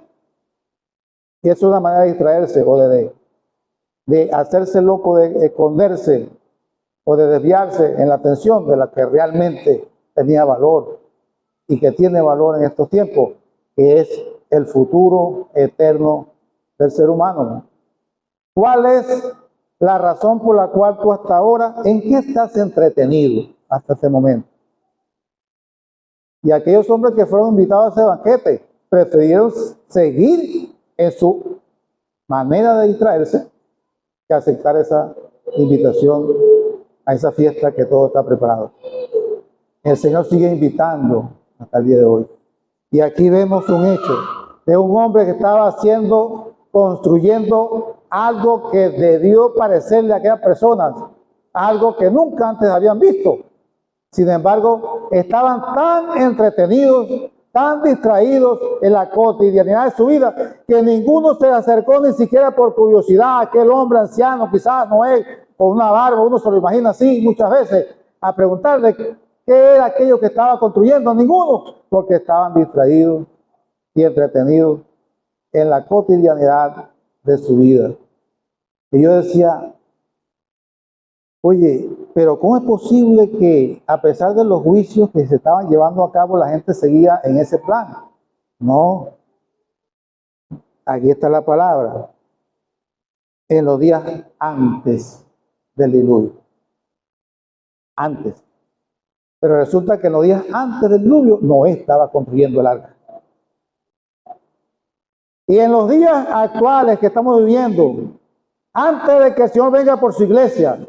Y eso es una manera de distraerse o de hacerse loco, de esconderse o de desviarse en la atención de la que realmente tenía valor y que tiene valor en estos tiempos, que es el futuro eterno del ser humano, ¿no? ¿Cuál es la razón por la cual tú hasta ahora, en qué estás entretenido hasta este momento? Y aquellos hombres que fueron invitados a ese banquete prefirieron seguir en su manera de distraerse que aceptar esa invitación a esa fiesta que todo está preparado. El Señor sigue invitando hasta el día de hoy. Y aquí vemos un hecho de un hombre que estaba construyendo algo que debió parecerle a aquellas personas, algo que nunca antes habían visto. Sin embargo, estaban tan entretenidos, tan distraídos en la cotidianidad de su vida, que ninguno se acercó ni siquiera por curiosidad a aquel hombre anciano, quizás Noé, con una barba, uno se lo imagina así muchas veces, a preguntarle qué era aquello que estaba construyendo. Ninguno, porque estaban distraídos y entretenidos en la cotidianidad de su vida. Y yo decía, oye, pero ¿cómo es posible que a pesar de los juicios que se estaban llevando a cabo, la gente seguía en ese plan? No, aquí está la palabra, en los días antes del diluvio. Antes. Pero resulta que en los días antes del diluvio Noé estaba construyendo el arca. Y en los días actuales que estamos viviendo, antes de que el Señor venga por su iglesia,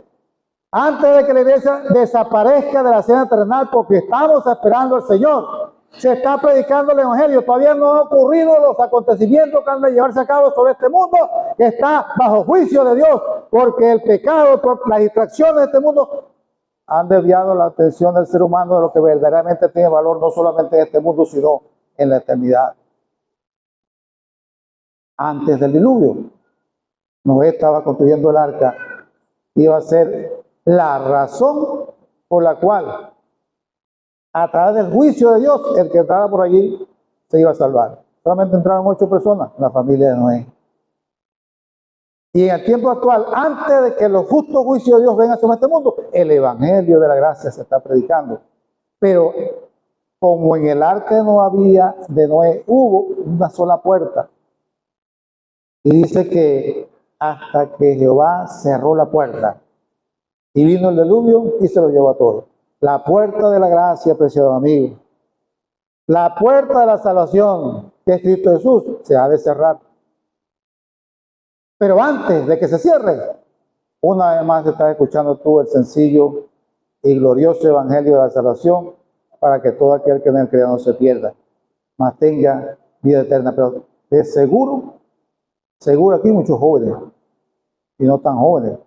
antes de que la iglesia desaparezca de la escena terrenal, porque estamos esperando al Señor, se está predicando el Evangelio. Todavía no han ocurrido los acontecimientos que han de llevarse a cabo sobre este mundo, que está bajo juicio de Dios, porque el pecado, por las distracciones de este mundo, han desviado la atención del ser humano de lo que verdaderamente tiene valor, no solamente en este mundo, sino en la eternidad. Antes del diluvio, Noé estaba construyendo el arca, iba a ser la razón por la cual, a través del juicio de Dios, el que entrara por allí se iba a salvar. Solamente entraron 8 personas, la familia de Noé. Y en el tiempo actual, antes de que los justos juicios de Dios vengan sobre este mundo, el Evangelio de la gracia se está predicando. Pero como en el arca de Noé hubo una sola puerta, y dice que hasta que Jehová cerró la puerta, y vino el diluvio y se lo llevó a todos. La puerta de la gracia, preciado amigo, la puerta de la salvación, que es Cristo Jesús, se ha de cerrar. Pero antes de que se cierre, una vez más estás escuchando tú el sencillo y glorioso evangelio de la salvación, para que todo aquel que en él crea no se pierda, mas tenga vida eterna. Pero de seguro aquí hay muchos jóvenes y no tan jóvenes,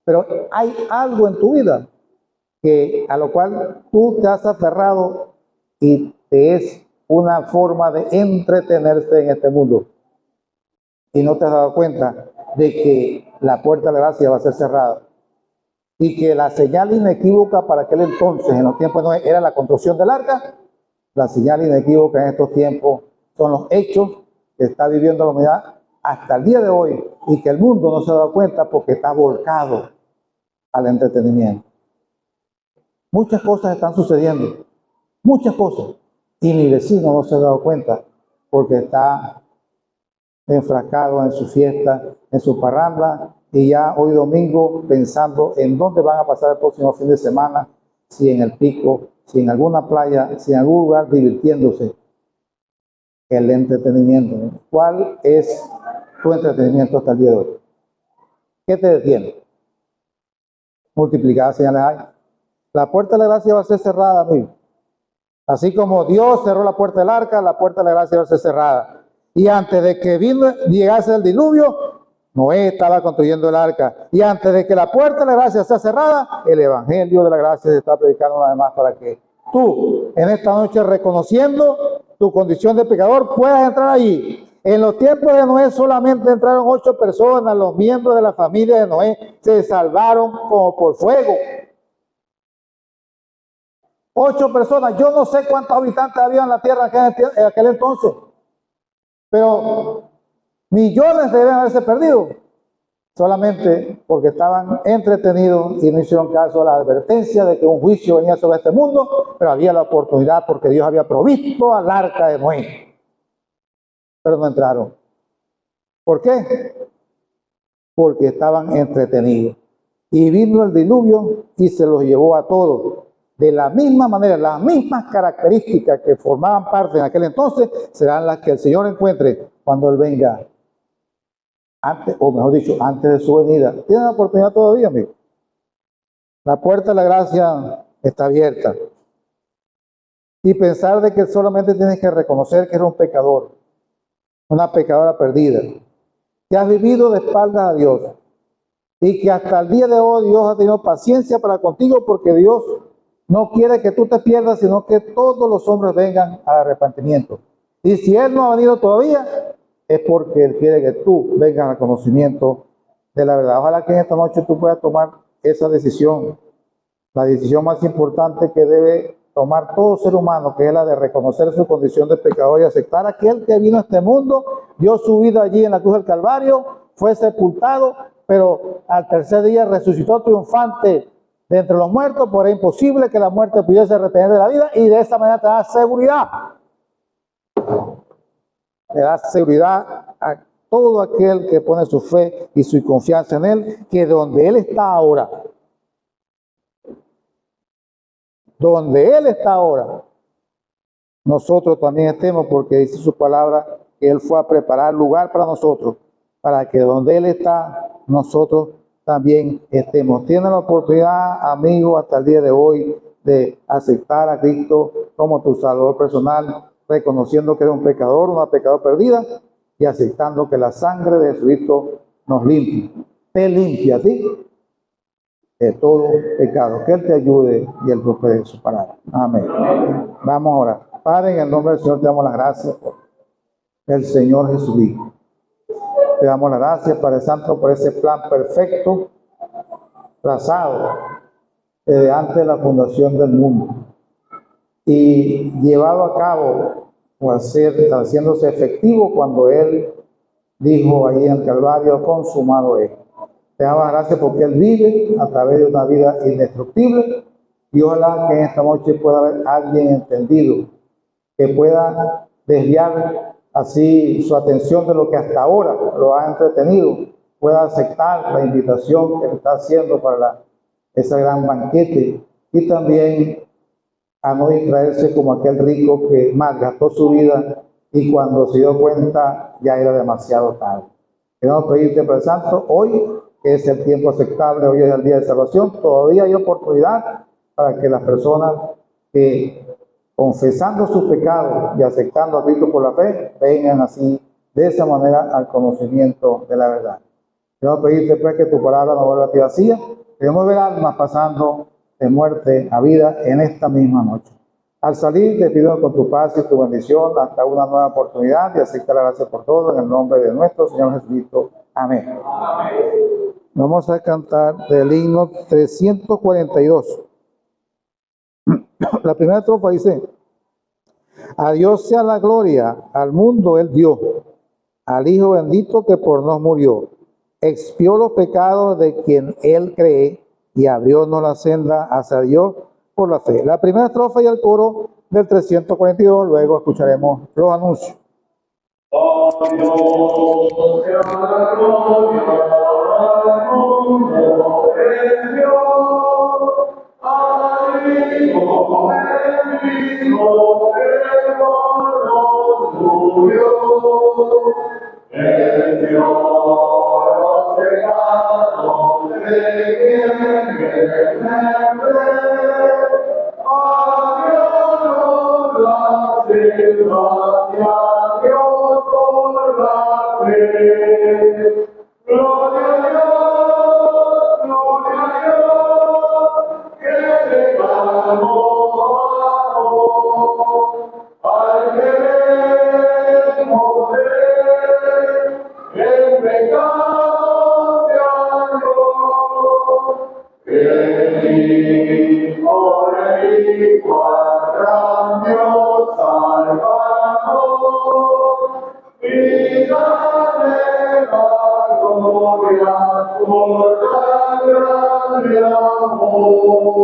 pero hay algo en tu vida a lo cual tú te has aferrado y te es una forma de entretenerse en este mundo, y no te has dado cuenta de que la puerta de la gracia va a ser cerrada, y que la señal inequívoca para aquel entonces, en los tiempos de Noé, era la construcción del arca. La señal inequívoca en estos tiempos son los hechos que está viviendo la humanidad hasta el día de hoy, y que el mundo no se ha dado cuenta porque está volcado al entretenimiento. Muchas cosas están sucediendo, muchas cosas, y mi vecino no se ha dado cuenta porque está enfrascado en su fiesta, en su parranda, y ya hoy domingo pensando en dónde van a pasar el próximo fin de semana, si en el Pico, si en alguna playa, si en algún lugar, divirtiéndose. El entretenimiento. ¿Cuál es tu entretenimiento hasta el día de hoy? ¿Qué te detiene? Multiplicadas señales hay. La puerta de la gracia va a ser cerrada, amigo. Así como Dios cerró la puerta del arca, la puerta de la gracia va a ser cerrada. Y antes de que llegase el diluvio, Noé estaba construyendo el arca. Y antes de que la puerta de la gracia sea cerrada, el evangelio de la gracia se está predicando una vez más, para que tú, en esta noche, reconociendo tu condición de pecador, puedas entrar allí En los tiempos de Noé solamente entraron 8 personas, los miembros de la familia de Noé se salvaron como por fuego. 8 personas, yo no sé cuántos habitantes había en la tierra en aquel entonces, pero millones deben haberse perdido, solamente porque estaban entretenidos y no hicieron caso a la advertencia de que un juicio venía sobre este mundo, pero había la oportunidad porque Dios había provisto al arca de Noé, pero no entraron. ¿Por qué? Porque estaban entretenidos. Y vino el diluvio y se los llevó a todos. De la misma manera, las mismas características que formaban parte en aquel entonces serán las que el Señor encuentre cuando Él venga. Antes, o mejor dicho, antes de su venida. ¿Tienen la oportunidad todavía, amigo? La puerta de la gracia está abierta. Y pensar de que solamente tienes que reconocer que eres un pecador, una pecadora perdida, que has vivido de espaldas a Dios y que hasta el día de hoy Dios ha tenido paciencia para contigo porque Dios no quiere que tú te pierdas, sino que todos los hombres vengan al arrepentimiento. Y si Él no ha venido todavía, es porque Él quiere que tú vengas al conocimiento de la verdad. Ojalá que en esta noche tú puedas tomar esa decisión, la decisión más importante que debe tomar todo ser humano, que es la de reconocer su condición de pecador y aceptar a aquel que vino a este mundo, dio su vida allí en la cruz del Calvario, fue sepultado, pero al tercer día resucitó triunfante de entre los muertos, porque era imposible que la muerte pudiese retener de la vida, y de esa manera te da seguridad. Le da seguridad a todo aquel que pone su fe y su confianza en Él, que donde Él está ahora, nosotros también estemos, porque dice su palabra que Él fue a preparar lugar para nosotros, para que donde Él está, nosotros también estemos. Tienen la oportunidad, amigo, hasta el día de hoy, de aceptar a Cristo como tu Salvador personal, reconociendo que eres un pecador, una pecadora perdida, y aceptando que la sangre de Jesucristo nos limpia. Te limpia a ti de todo pecado. Que Él te ayude y Él prospere su palabra. Amén. Vamos a orar. Padre, en el nombre del Señor te damos las gracias por el Señor Jesucristo. Te damos las gracias, Padre Santo, por ese plan perfecto trazado desde antes de la fundación del mundo y llevado a cabo o haciéndose efectivo cuando Él dijo ahí en el Calvario, consumado es. Te damos las gracias porque Él vive a través de una vida indestructible, y ojalá que en esta noche pueda haber alguien entendido que pueda desviar así su atención de lo que hasta ahora lo ha entretenido, pueda aceptar la invitación que le está haciendo para ese gran banquete, y también a no distraerse como aquel rico que malgastó su vida y cuando se dio cuenta ya era demasiado tarde. Queremos pedirte, Padre Santo, hoy que es el tiempo aceptable, hoy es el día de salvación, todavía hay oportunidad para que las personas que confesando sus pecados y aceptando a Cristo por la fe, vengan así, de esa manera, al conocimiento de la verdad. Queremos pedirte pues que tu palabra no vuelva a ti vacía. Queremos ver almas pasando de muerte a vida en esta misma noche. Al salir, te pido con tu paz y tu bendición hasta una nueva oportunidad, y acepta la gracia por todo en el nombre de nuestro Señor Jesucristo. Amén. Amén. Vamos a cantar del himno 342. La primera estrofa dice: a Dios sea la gloria, al mundo Él dio, al Hijo bendito que por nos murió, expió los pecados de quien Él cree y abriónos la senda hacia Dios por la fe. La primera estrofa y el coro del 342, luego escucharemos los anuncios. A Dios sea la gloria, al mundo Él dio, al Hijo bendito que por nos murió, expió los pecados de quien Él cree, abriónos la senda hacia Dios por la fe. Gloria a Dios, que le damos amor, al que vemos dale la gloria por tan grande amor.